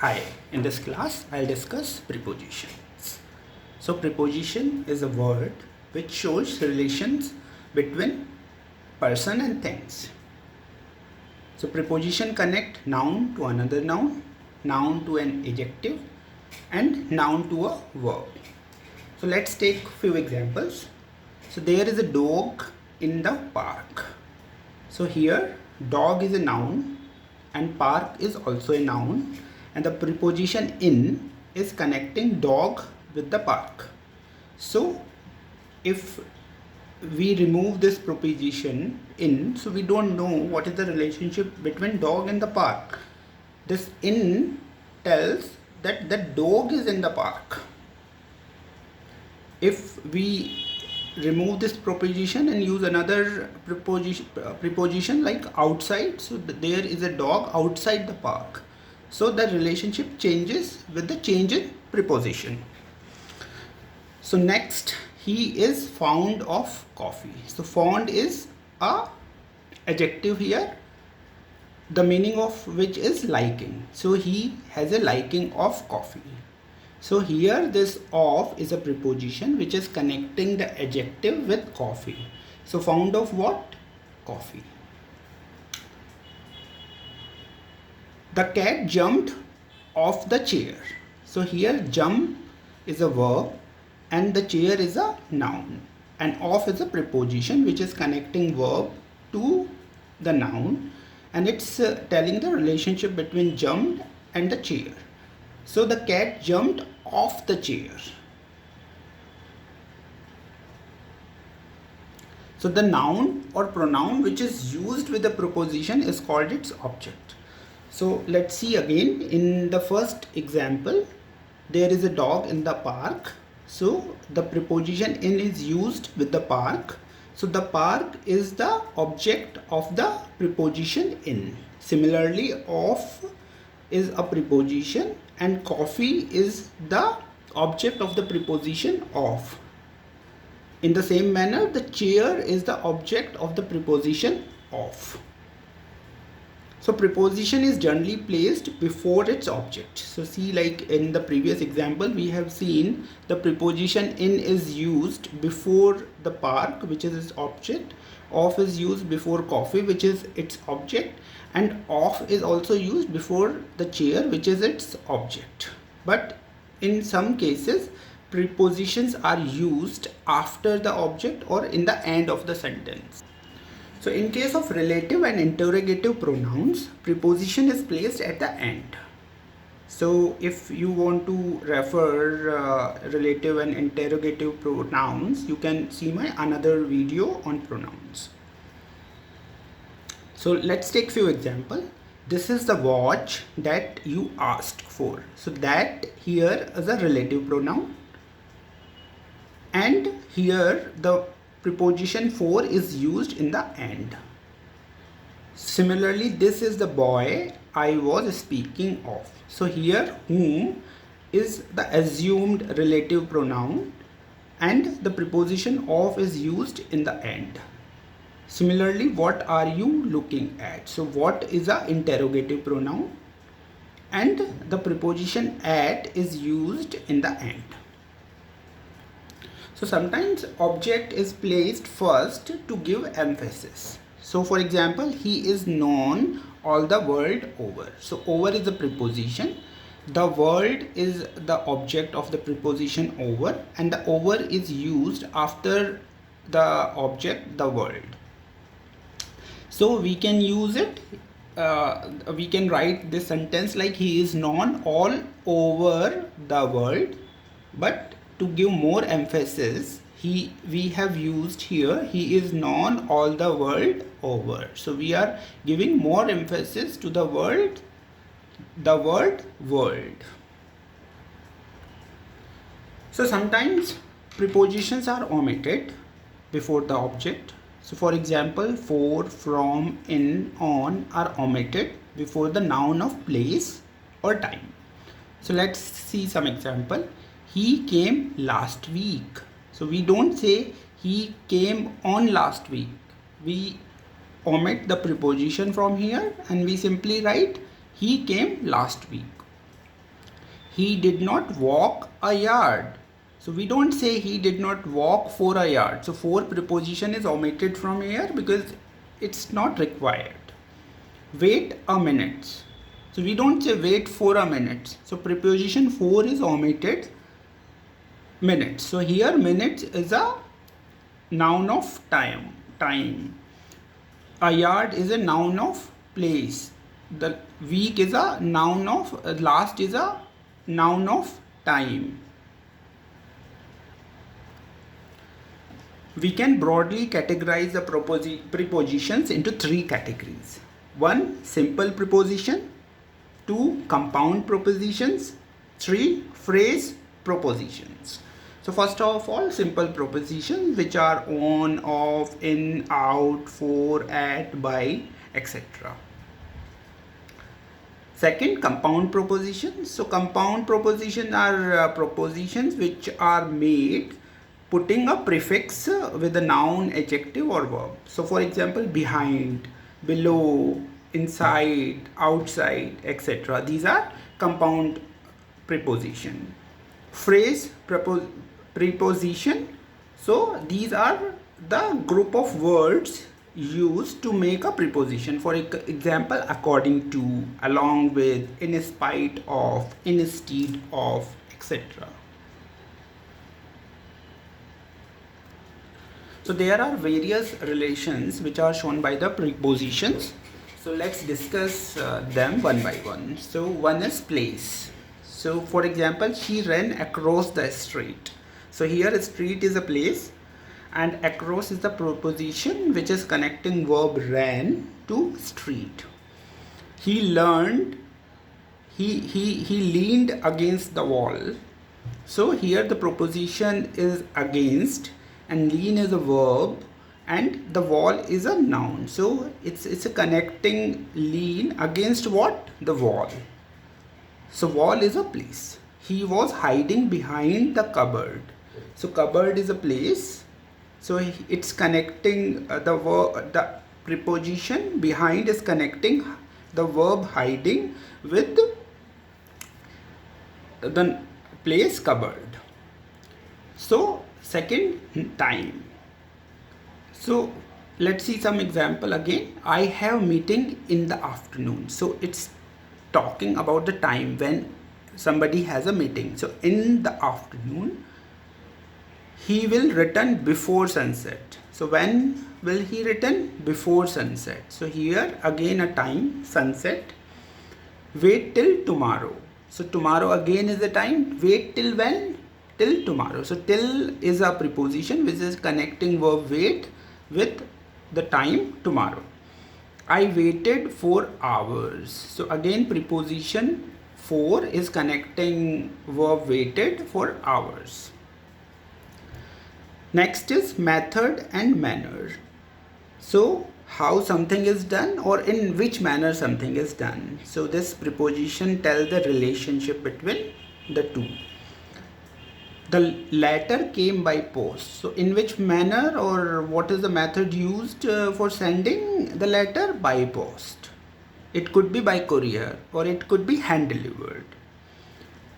Hi, in this class I'll discuss prepositions. So preposition is a word which shows relations between person and things. So preposition connect noun to another noun, noun to an adjective and noun to a verb. So let's take few examples. So there is a dog in the park. So here dog is a noun and park is also a noun, and the preposition in is connecting dog with the park. So if we remove this preposition in, so we don't know what is the relationship between dog and the park. This in tells that the dog is in the park. If we remove this preposition and use another preposition like outside, so there is a dog outside the park, so the relationship changes with the change in preposition. So next, he is fond of coffee. So fond is a adjective here, the meaning of which is liking. So he has a liking of coffee. So here this of is a preposition which is connecting the adjective with coffee. So fond of what? Coffee. The cat jumped off the chair. So here jump is a verb and the chair is a noun, and off is a preposition which is connecting verb to the noun, and it's telling the relationship between jumped and the chair. So the cat jumped off the chair. So the noun or pronoun which is used with the preposition is called its object. So let's see again. In the first example, there is a dog in the park. So the preposition in is used with the park. So the park is the object of the preposition in. Similarly, of is a preposition and coffee is the object of the preposition of. In the same manner, the chair is the object of the preposition of. So preposition is generally placed before its object. So see, like in the previous example, we have seen the preposition in is used before the park, which is its object. Of is used before coffee, which is its object, and of is also used before the chair, which is its object. But in some cases, prepositions are used after the object or in the end of the sentence. So in case of relative and interrogative pronouns, preposition is placed at the end. So if you want to refer relative and interrogative pronouns, you can see my another video on pronouns. So let's take few examples. This is the watch that you asked for. So that here is a relative pronoun, and here the preposition for is used in the end. Similarly, this is the boy I was speaking of. So here whom is the assumed relative pronoun and the preposition of is used in the end. Similarly, what are you looking at? So what is a interrogative pronoun and the preposition at is used in the end. So sometimes object is placed first to give emphasis. So for example, he is known all the world over. So over is the preposition. The world is the object of the preposition over, and the over is used after the object the world. So we can use it, we can write this sentence like he is known all over the world, but to give more emphasis, we have used here he is known all the world over. So we are giving more emphasis to the word world. So sometimes prepositions are omitted before the object. So for example, for, from, in, on are omitted before the noun of place or time. So let's see some example. He came last week. So we don't say he came on last week. We omit the preposition from here and we simply write he came last week. he did not walk a yard. So we don't say he did not walk for a yard. So for preposition is omitted from here because it's not required. Wait a minute. So we don't say wait for a minute. So preposition for is omitted. Minutes. So here minutes is a noun of time. A yard is a noun of place. The week is a noun of last is a noun of time. We can broadly categorize the prepositions into three categories. 1. Simple preposition. 2. Compound prepositions. 3. Phrase prepositions. So first of all, simple prepositions, which are on, off, in, out, for, at, by, etc. Second, compound prepositions. So compound prepositions are prepositions which are made putting a prefix with a noun, adjective or verb. So for example, behind, below, inside, outside, etc. These are compound preposition. Phrase preposition. So these are the group of words used to make a preposition. For example, according to, along with, in spite of, instead of, etc. So there are various relations which are shown by the prepositions. So let's discuss them one by one. So one is place. So for example, she ran across the street. So here street is a place and across is the preposition which is connecting verb ran to street. He learned, he leaned against the wall. So here the preposition is against and lean is a verb and the wall is a noun. So it's a connecting lean against what? The wall. So wall is a place. He was hiding behind the cupboard. So cupboard is a place. So it's connecting the preposition behind is connecting the verb hiding with the place cupboard. So second, time. So let's see some example again. I have meeting in the afternoon. So it's talking about the time when somebody has a meeting. So in the afternoon, he will return before sunset. So when will he return? Before sunset. So here again a time, sunset. Wait till tomorrow. So tomorrow again is the time. Wait till when? Till tomorrow. So till is a preposition which is connecting verb wait with the time tomorrow. I waited for hours. So again preposition for is connecting verb waited for hours. Next is method and manner. So how something is done or in which manner something is done. So this preposition tells the relationship between the two. The letter came by post. So in which manner or what is the method used for sending the letter? By post. It could be by courier or it could be hand delivered.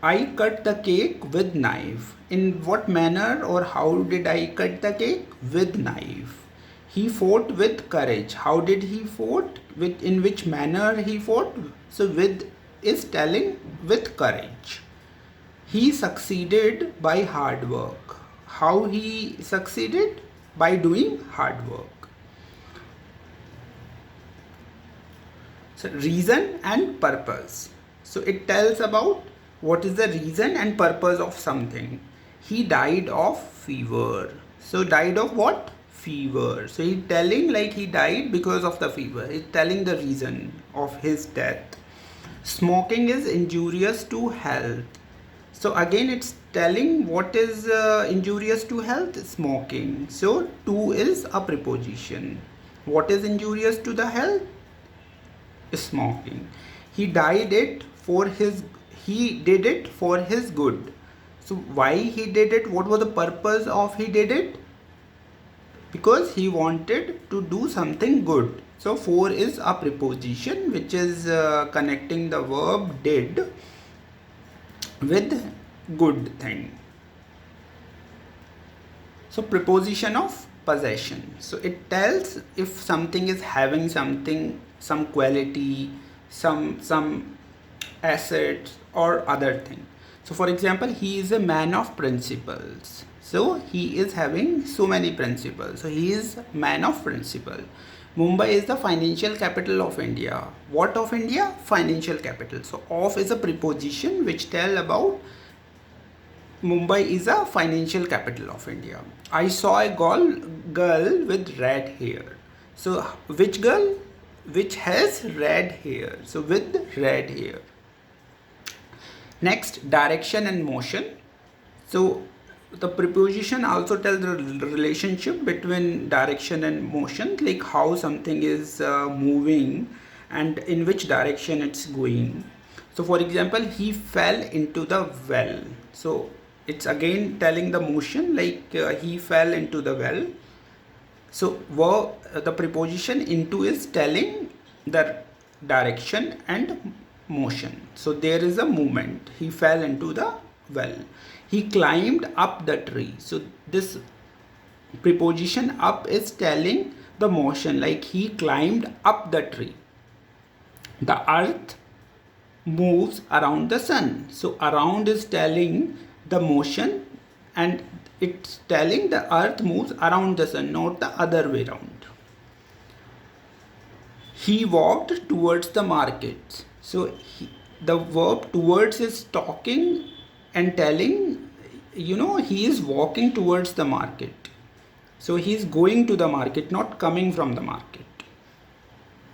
I cut the cake with knife. In what manner or how did I cut the cake? With knife. He fought with courage. How did he fought? In which manner he fought? So with is telling with courage. He succeeded by hard work. How he succeeded? By doing hard work. So reason and purpose. So it tells about what is the reason and purpose of something. He died of fever. So died of what? Fever. So he's telling like he died because of the fever. He's telling the reason of his death. Smoking is injurious to health. So again it's telling what is injurious to health? Smoking. So to is a preposition. What is injurious to the health? Smoking. He did it for his good. So why he did it? What was the purpose of he did it? Because he wanted to do something good. So for is a preposition which is connecting the verb did with good thing. So preposition of possession. So it tells if something is having something, some quality, some assets or other thing. So for example, he is a man of principles. So he is having so many principles. So he is man of principle. Mumbai is the financial capital of India. What of India? Financial capital. So of is a preposition which tell about Mumbai is a financial capital of India. I saw a girl with red hair. So which girl? Which has red hair. So with red hair. Next, direction and motion. So the preposition also tells the relationship between direction and motion, like how something is moving and in which direction it's going. So for example, he fell into the well. So it's again telling the motion, like he fell into the well. So the preposition into is telling the direction and motion. So there is a movement. He fell into the well. He climbed up the tree. So this preposition up is telling the motion, like he climbed up the tree. The earth moves around the sun. So around is telling the motion and it's telling the earth moves around the sun, not the other way around. He walked towards the market. So the verb towards is talking and telling, he is walking towards the market. So he is going to the market, not coming from the market.